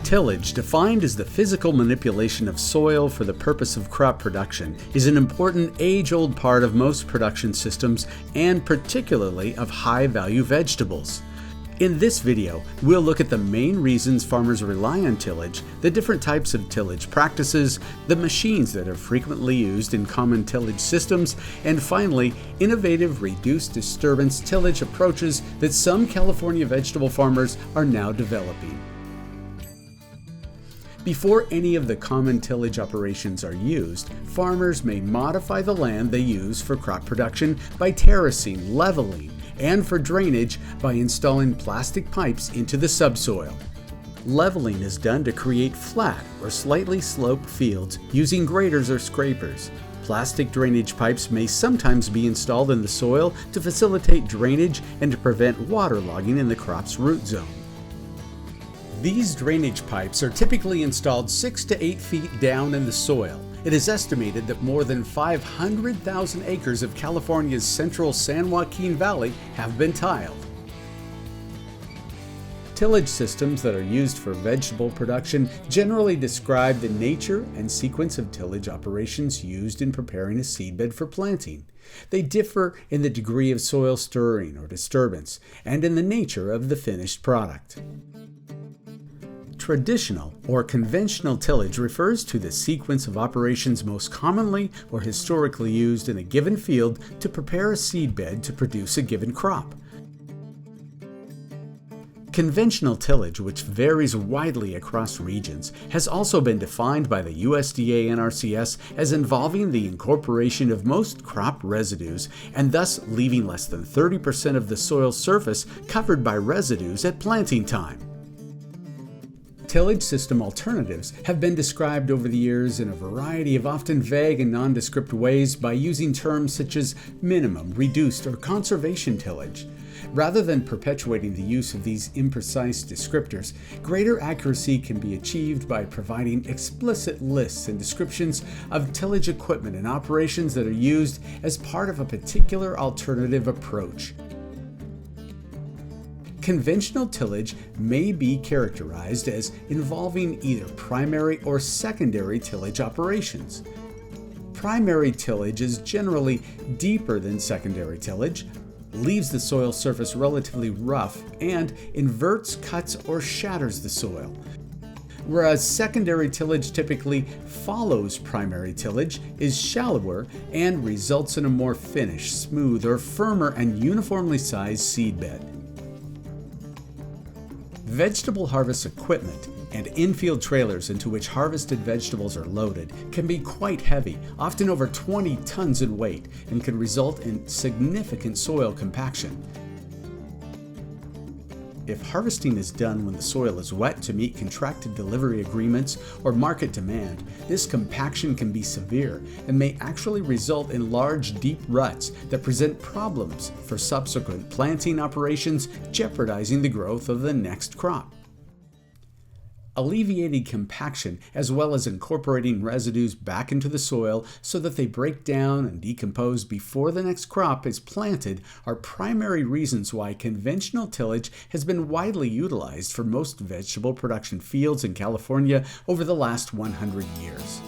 Tillage, defined as the physical manipulation of soil for the purpose of crop production, is an important age-old part of most production systems and particularly of high-value vegetables. In this video, we'll look at the main reasons farmers rely on tillage, the different types of tillage practices, the machines that are frequently used in common tillage systems, and finally, innovative reduced disturbance tillage approaches that some California vegetable farmers are now developing. Before any of the common tillage operations are used, farmers may modify the land they use for crop production by terracing, leveling, and for drainage by installing plastic pipes into the subsoil. Leveling is done to create flat or slightly sloped fields using graders or scrapers. Plastic drainage pipes may sometimes be installed in the soil to facilitate drainage and to prevent waterlogging in the crop's root zone. These drainage pipes are typically installed 6 to 8 feet down in the soil. It is estimated that more than 500,000 acres of California's central San Joaquin Valley have been tiled. Tillage systems that are used for vegetable production generally describe the nature and sequence of tillage operations used in preparing a seedbed for planting. They differ in the degree of soil stirring or disturbance and in the nature of the finished product. Traditional or conventional tillage refers to the sequence of operations most commonly or historically used in a given field to prepare a seedbed to produce a given crop. Conventional tillage, which varies widely across regions, has also been defined by the USDA NRCS as involving the incorporation of most crop residues and thus leaving less than 30% of the soil surface covered by residues at planting time. Tillage system alternatives have been described over the years in a variety of often vague and nondescript ways by using terms such as minimum, reduced, or conservation tillage. Rather than perpetuating the use of these imprecise descriptors, greater accuracy can be achieved by providing explicit lists and descriptions of tillage equipment and operations that are used as part of a particular alternative approach. Conventional tillage may be characterized as involving either primary or secondary tillage operations. Primary tillage is generally deeper than secondary tillage, leaves the soil surface relatively rough, and inverts, cuts, or shatters the soil. Whereas secondary tillage typically follows primary tillage, is shallower, and results in a more finished, smooth, or firmer and uniformly sized seedbed. Vegetable harvest equipment and infield trailers into which harvested vegetables are loaded can be quite heavy, often over 20 tons in weight, and can result in significant soil compaction. If harvesting is done when the soil is wet to meet contracted delivery agreements or market demand, this compaction can be severe and may actually result in large, deep ruts that present problems for subsequent planting operations, jeopardizing the growth of the next crop. Alleviating compaction, as well as incorporating residues back into the soil so that they break down and decompose before the next crop is planted, are primary reasons why conventional tillage has been widely utilized for most vegetable production fields in California over the last 100 years.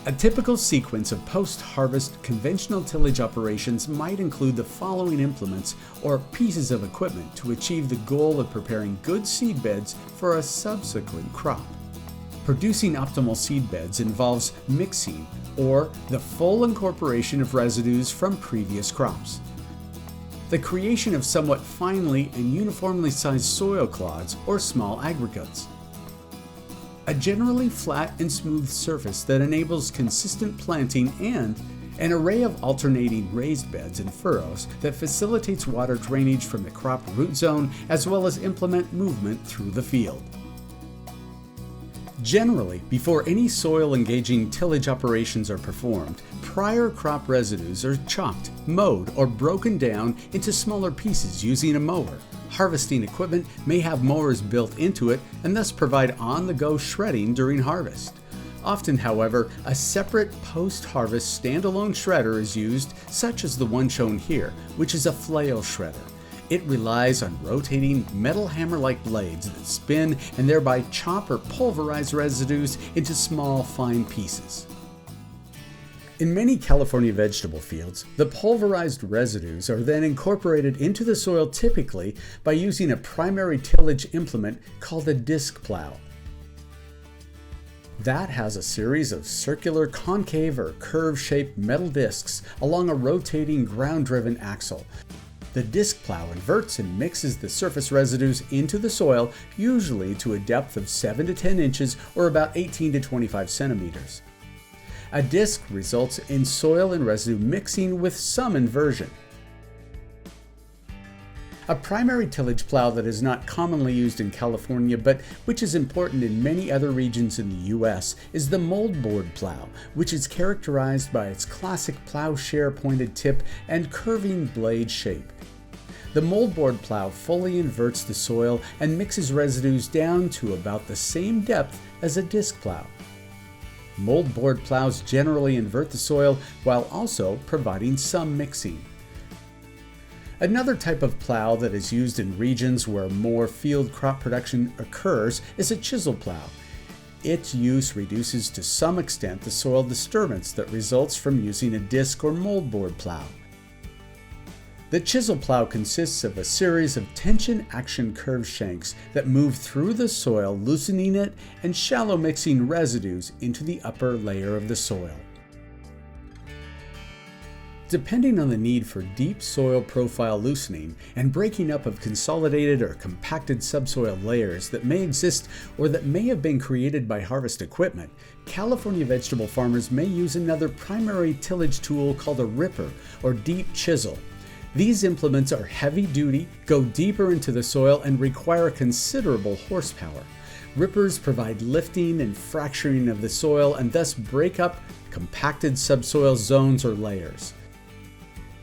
A typical sequence of post-harvest conventional tillage operations might include the following implements or pieces of equipment to achieve the goal of preparing good seedbeds for a subsequent crop. Producing optimal seedbeds involves mixing or the full incorporation of residues from previous crops. The creation of somewhat finely and uniformly sized soil clods or small aggregates. A generally flat and smooth surface that enables consistent planting, and an array of alternating raised beds and furrows that facilitates water drainage from the crop root zone as well as implement movement through the field. Generally, before any soil-engaging tillage operations are performed, prior crop residues are chopped, mowed, or broken down into smaller pieces using a mower. Harvesting equipment may have mowers built into it and thus provide on-the-go shredding during harvest. Often, however, a separate post-harvest standalone shredder is used, such as the one shown here, which is a flail shredder. It relies on rotating metal hammer-like blades that spin and thereby chop or pulverize residues into small, fine pieces. In many California vegetable fields, the pulverized residues are then incorporated into the soil typically by using a primary tillage implement called a disc plow. That has a series of circular, concave, or curve-shaped metal discs along a rotating ground-driven axle. The disc plow inverts and mixes the surface residues into the soil, usually to a depth of 7 to 10 inches or about 18 to 25 centimeters. A disc results in soil and residue mixing with some inversion. A primary tillage plow that is not commonly used in California but which is important in many other regions in the U.S. is the moldboard plow, which is characterized by its classic plowshare pointed tip and curving blade shape. The moldboard plow fully inverts the soil and mixes residues down to about the same depth as a disc plow. Moldboard plows generally invert the soil while also providing some mixing. Another type of plow that is used in regions where more field crop production occurs is a chisel plow. Its use reduces to some extent the soil disturbance that results from using a disc or moldboard plow. The chisel plow consists of a series of tension-action curved shanks that move through the soil, loosening it and shallow mixing residues into the upper layer of the soil. Depending on the need for deep soil profile loosening and breaking up of consolidated or compacted subsoil layers that may exist or that may have been created by harvest equipment, California vegetable farmers may use another primary tillage tool called a ripper or deep chisel. These implements are heavy-duty, go deeper into the soil, and require considerable horsepower. Rippers provide lifting and fracturing of the soil and thus break up compacted subsoil zones or layers.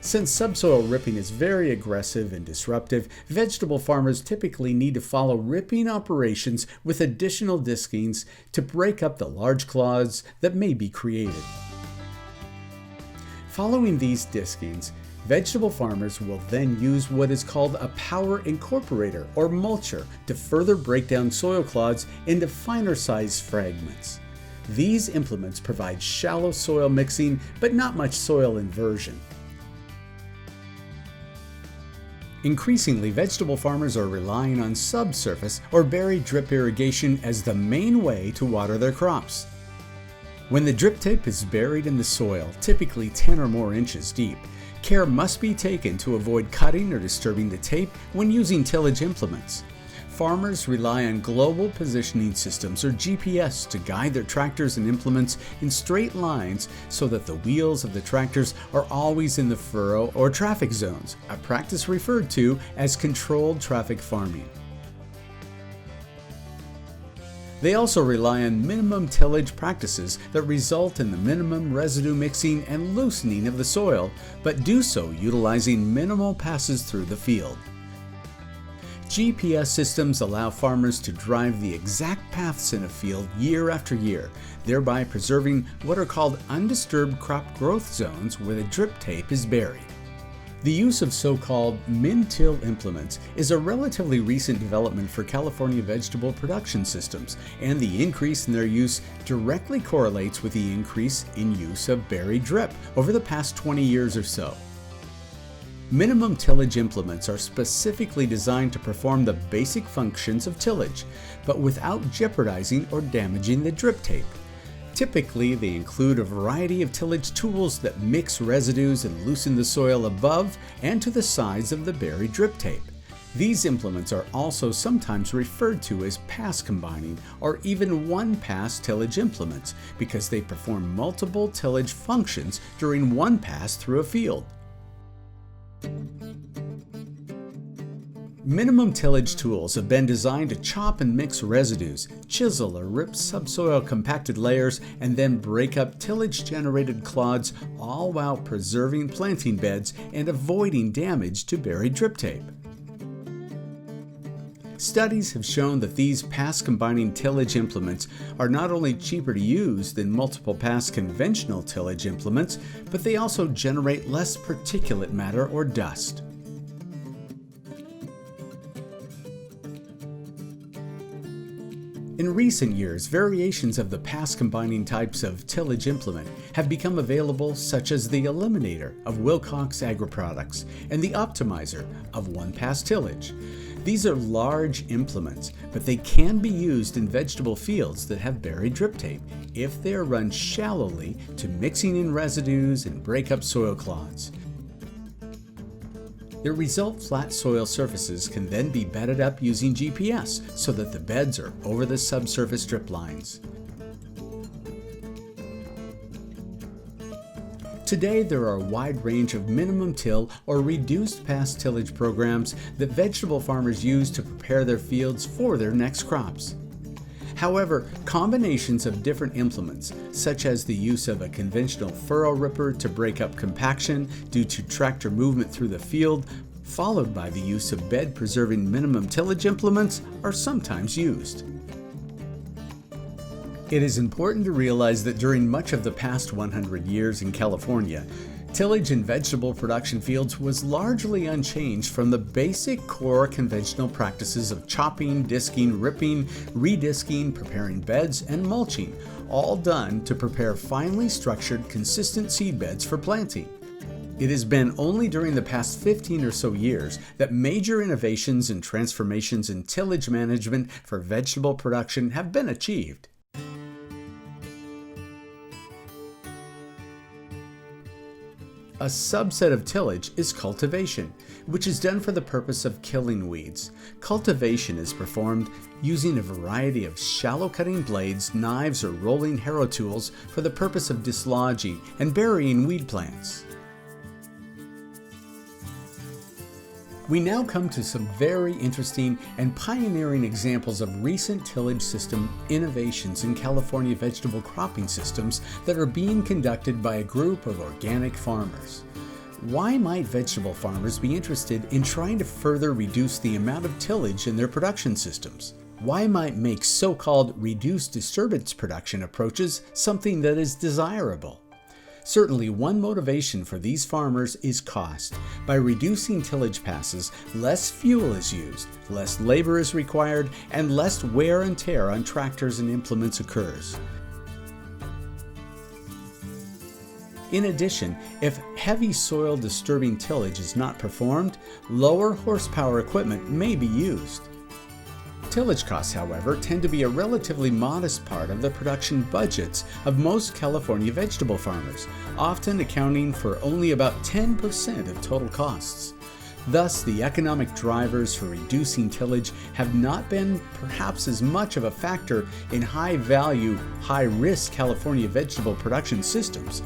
Since subsoil ripping is very aggressive and disruptive, vegetable farmers typically need to follow ripping operations with additional diskings to break up the large clods that may be created. Following these diskings, vegetable farmers will then use what is called a power incorporator or mulcher to further break down soil clods into finer sized fragments. These implements provide shallow soil mixing but not much soil inversion. Increasingly, vegetable farmers are relying on subsurface or buried drip irrigation as the main way to water their crops. When the drip tape is buried in the soil, typically 10 or more inches deep, care must be taken to avoid cutting or disturbing the tape when using tillage implements. Farmers rely on global positioning systems or GPS to guide their tractors and implements in straight lines so that the wheels of the tractors are always in the furrow or traffic zones, a practice referred to as controlled traffic farming. They also rely on minimum tillage practices that result in the minimum residue mixing and loosening of the soil, but do so utilizing minimal passes through the field. GPS systems allow farmers to drive the exact paths in a field year after year, thereby preserving what are called undisturbed crop growth zones where the drip tape is buried. The use of so-called min-till implements is a relatively recent development for California vegetable production systems, and the increase in their use directly correlates with the increase in use of buried drip over the past 20 years or so. Minimum tillage implements are specifically designed to perform the basic functions of tillage, but without jeopardizing or damaging the drip tape. Typically, they include a variety of tillage tools that mix residues and loosen the soil above and to the sides of the buried drip tape. These implements are also sometimes referred to as pass combining or even one-pass tillage implements because they perform multiple tillage functions during one pass through a field. Minimum tillage tools have been designed to chop and mix residues, chisel or rip subsoil compacted layers, and then break up tillage-generated clods, all while preserving planting beds and avoiding damage to buried drip tape. Studies have shown that these pass-combining tillage implements are not only cheaper to use than multiple-pass conventional tillage implements, but they also generate less particulate matter or dust. In recent years, variations of the pass combining types of tillage implement have become available, such as the Eliminator of Wilcox Agri-Products and the Optimizer of One Pass Tillage. These are large implements, but they can be used in vegetable fields that have buried drip tape if they are run shallowly to mixing in residues and break up soil clods. The result flat soil surfaces can then be bedded up using GPS so that the beds are over the subsurface drip lines. Today, there are a wide range of minimum till or reduced pass tillage programs that vegetable farmers use to prepare their fields for their next crops. However, combinations of different implements, such as the use of a conventional furrow ripper to break up compaction due to tractor movement through the field, followed by the use of bed-preserving minimum tillage implements, are sometimes used. It is important to realize that during much of the past 100 years in California, tillage in vegetable production fields was largely unchanged from the basic core conventional practices of chopping, disking, ripping, redisking, preparing beds, and mulching, all done to prepare finely structured, consistent seed beds for planting. It has been only during the past 15 or so years that major innovations and transformations in tillage management for vegetable production have been achieved. A subset of tillage is cultivation, which is done for the purpose of killing weeds. Cultivation is performed using a variety of shallow cutting blades, knives, or rolling harrow tools for the purpose of dislodging and burying weed plants. We now come to some very interesting and pioneering examples of recent tillage system innovations in California vegetable cropping systems that are being conducted by a group of organic farmers. Why might vegetable farmers be interested in trying to further reduce the amount of tillage in their production systems? Why might make so-called reduced disturbance production approaches something that is desirable? Certainly, one motivation for these farmers is cost. By reducing tillage passes, less fuel is used, less labor is required, and less wear and tear on tractors and implements occurs. In addition, if heavy soil disturbing tillage is not performed, lower horsepower equipment may be used. Tillage costs, however, tend to be a relatively modest part of the production budgets of most California vegetable farmers, often accounting for only about 10% of total costs. Thus, the economic drivers for reducing tillage have not been perhaps as much of a factor in high-value, high-risk California vegetable production systems,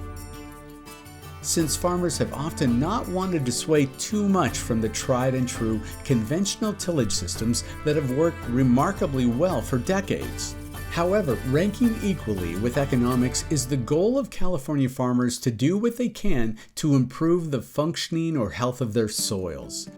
since farmers have often not wanted to sway too much from the tried and true conventional tillage systems that have worked remarkably well for decades. However, ranking equally with economics is the goal of California farmers to do what they can to improve the functioning or health of their soils.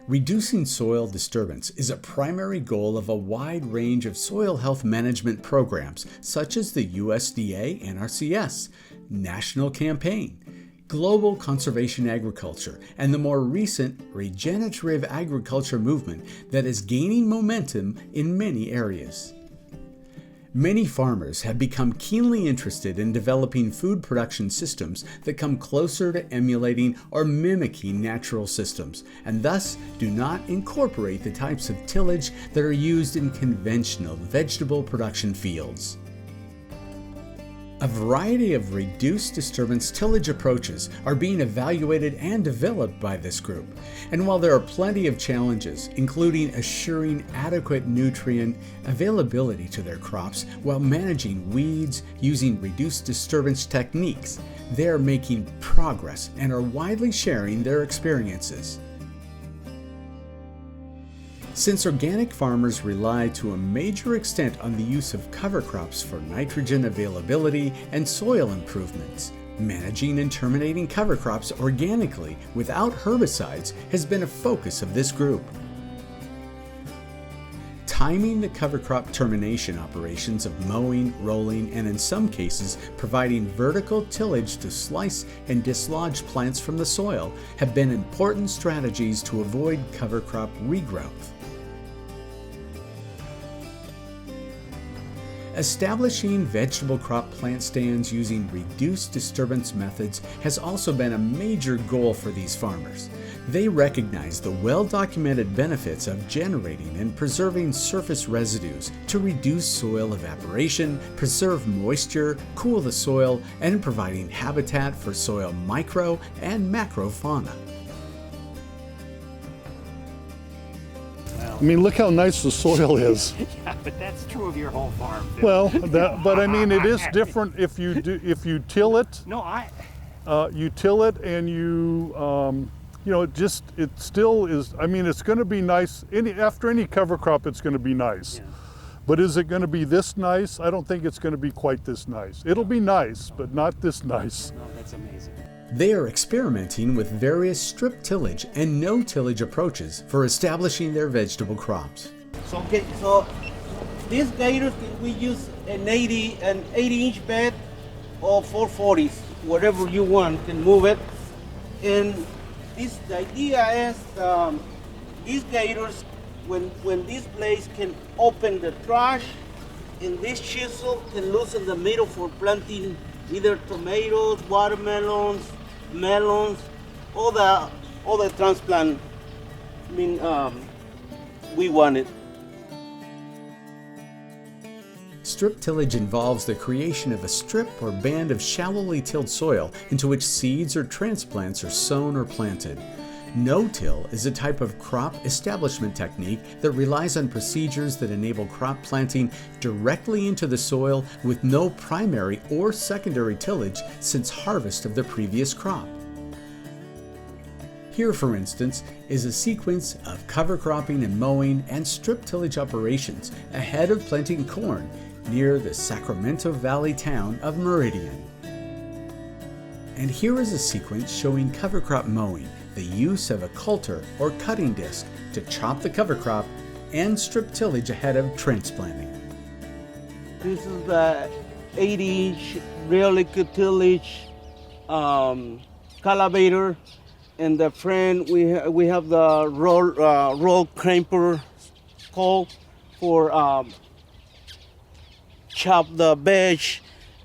Reducing soil disturbance is a primary goal of a wide range of soil health management programs, such as the USDA NRCS, National Campaign, Global Conservation Agriculture, and the more recent regenerative agriculture movement that is gaining momentum in many areas. Many farmers have become keenly interested in developing food production systems that come closer to emulating or mimicking natural systems, and thus do not incorporate the types of tillage that are used in conventional vegetable production fields. A variety of reduced disturbance tillage approaches are being evaluated and developed by this group, and while there are plenty of challenges, including assuring adequate nutrient availability to their crops while managing weeds using reduced disturbance techniques, they are making progress and are widely sharing their experiences. Since organic farmers rely to a major extent on the use of cover crops for nitrogen availability and soil improvements, managing and terminating cover crops organically without herbicides has been a focus of this group. Timing the cover crop termination operations of mowing, rolling, and in some cases providing vertical tillage to slice and dislodge plants from the soil have been important strategies to avoid cover crop regrowth. Establishing vegetable crop plant stands using reduced disturbance methods has also been a major goal for these farmers. They recognize the well-documented benefits of generating and preserving surface residues to reduce soil evaporation, preserve moisture, cool the soil, and providing habitat for soil micro and macro fauna. I mean, look how nice the soil is. Yeah, but that's true of your whole farm, too. Well, but I mean, it is different if you till it. No, You till it and you know, it still is. I mean, it's going to be nice. After any cover crop, it's going to be nice. Yeah. But is it going to be this nice? I don't think it's going to be quite this nice. It'll be nice, but not this nice. No, that's amazing. They are experimenting with various strip tillage and no tillage approaches for establishing their vegetable crops. So these gators, we use an 80-inch bed or 440s, whatever you want, can move it. And the idea is these gators, when this blades can open the trash, and this chisel can loosen the middle for planting either tomatoes, watermelons, melons, all the transplant. I mean, we want it. Strip tillage involves the creation of a strip or band of shallowly tilled soil into which seeds or transplants are sown or planted. No-till is a type of crop establishment technique that relies on procedures that enable crop planting directly into the soil with no primary or secondary tillage since harvest of the previous crop. Here, for instance, is a sequence of cover cropping and mowing and strip tillage operations ahead of planting corn near the Sacramento Valley town of Meridian. And here is a sequence showing cover crop mowing, the use of a coulter or cutting disc to chop the cover crop, and strip tillage ahead of transplanting. This is the 80-inch real liquid tillage cultivator. And the front we have the roll crimper call for chop the veg.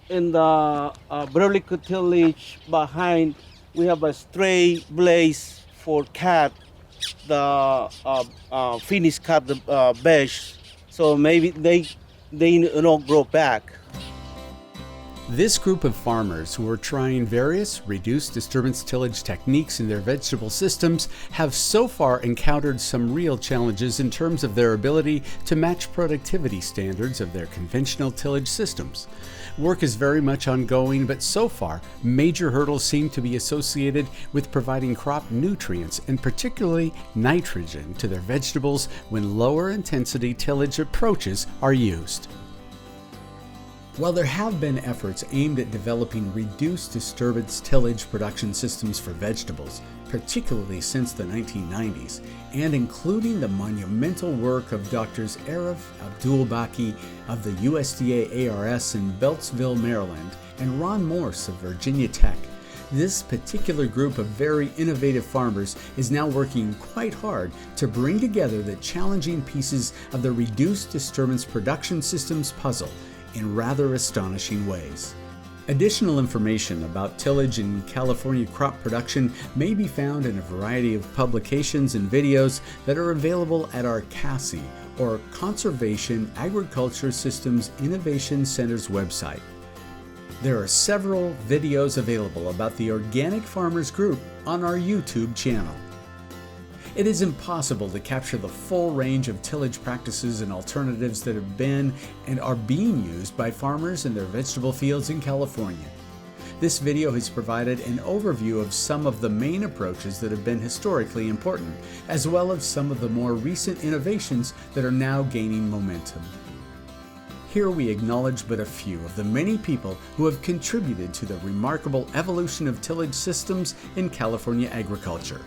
In the vertical tillage behind, we have a stray blaze for cut the finish cut the veg, so maybe they don't grow back. This group of farmers who are trying various reduced disturbance tillage techniques in their vegetable systems have so far encountered some real challenges in terms of their ability to match productivity standards of their conventional tillage systems. Work is very much ongoing, but so far, major hurdles seem to be associated with providing crop nutrients and particularly nitrogen to their vegetables when lower intensity tillage approaches are used. While there have been efforts aimed at developing reduced disturbance tillage production systems for vegetables, particularly since the 1990s, and including the monumental work of Drs. Arif Abdulbaki of the USDA ARS in Beltsville, Maryland, and Ron Morse of Virginia Tech, this particular group of very innovative farmers is now working quite hard to bring together the challenging pieces of the reduced disturbance production systems puzzle in rather astonishing ways. Additional information about tillage in California crop production may be found in a variety of publications and videos that are available at our CASI, or Conservation Agriculture Systems Innovation Center's website. There are several videos available about the Organic Farmers Group on our YouTube channel. It is impossible to capture the full range of tillage practices and alternatives that have been and are being used by farmers in their vegetable fields in California. This video has provided an overview of some of the main approaches that have been historically important, as well as some of the more recent innovations that are now gaining momentum. Here we acknowledge but a few of the many people who have contributed to the remarkable evolution of tillage systems in California agriculture.